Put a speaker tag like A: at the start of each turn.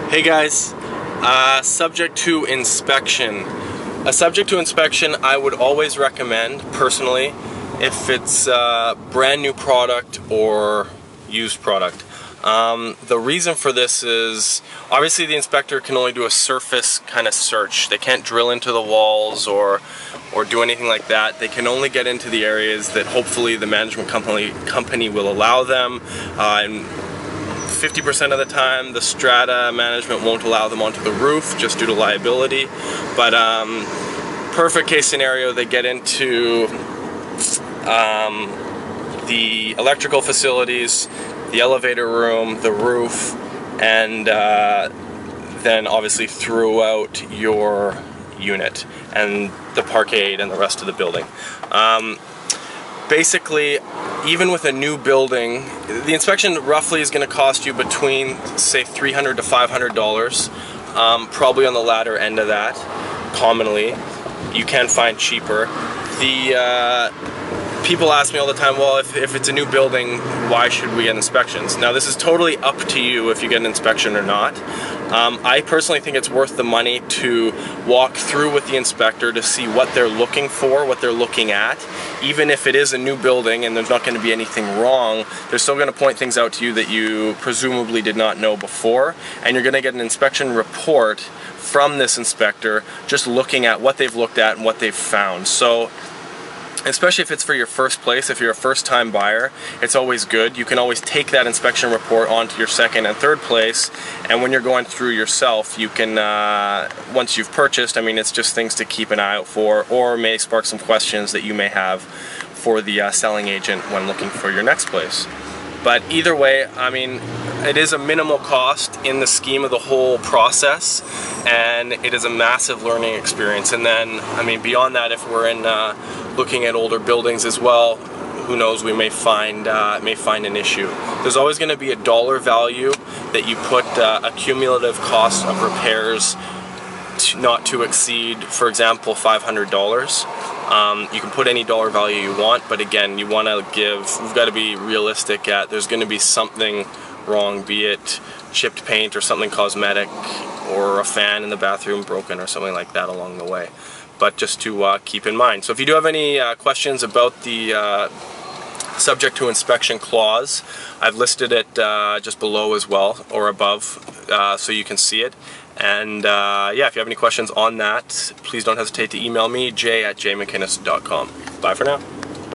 A: Hey guys, subject to inspection. A subject to inspection I would always recommend, personally, if it's a brand new product or used product. The reason for this is, obviously the inspector can only do a surface kind of search. They can't drill into the walls or do anything like that. They can only get into the areas that hopefully the management company will allow them. And 50% of the time, the strata management won't allow them onto the roof just due to liability. But perfect case scenario, they get into the electrical facilities, the elevator room, the roof, and then obviously throughout your unit and the parkade and the rest of the building. Basically, even with a new building, the inspection roughly is going to cost you between, say, $300 to $500, probably on the latter end of that, commonly. You can find cheaper. People ask me all the time, well, if it's a new building, why should we get inspections? Now, this is totally up to you if you get an inspection or not. I personally think it's worth the money to walk through with the inspector to see what they're looking for, what they're looking at. Even if it is a new building and there's not going to be anything wrong, they're still going to point things out to you that you presumably did not know before, and you're going to get an inspection report from this inspector just looking at what they've looked at and what they've found. So, especially if it's for your first place, if you're a first-time buyer, it's always good. You can always take that inspection report onto your second and third place, and when you're going through yourself, you can, once you've purchased, I mean, it's just things to keep an eye out for, or may spark some questions that you may have for the selling agent when looking for your next place. But either way, I mean, it is a minimal cost in the scheme of the whole process, and it is a massive learning experience. And then, I mean, beyond that, if we're in looking at older buildings as well, who knows, we may find an issue. There's always going to be a dollar value that you put a cumulative cost of repairs not to exceed, for example, $500. You can put any dollar value you want, but again, you've got to be realistic at there's going to be something wrong, be it chipped paint or something cosmetic, or a fan in the bathroom broken or something like that along the way. But just to keep in mind. So if you do have any questions about the subject to inspection clause, I've listed it just below as well, or above, so you can see it. And yeah, if you have any questions on that, please don't hesitate to email me, jay@jmckinnis.com. Bye for now.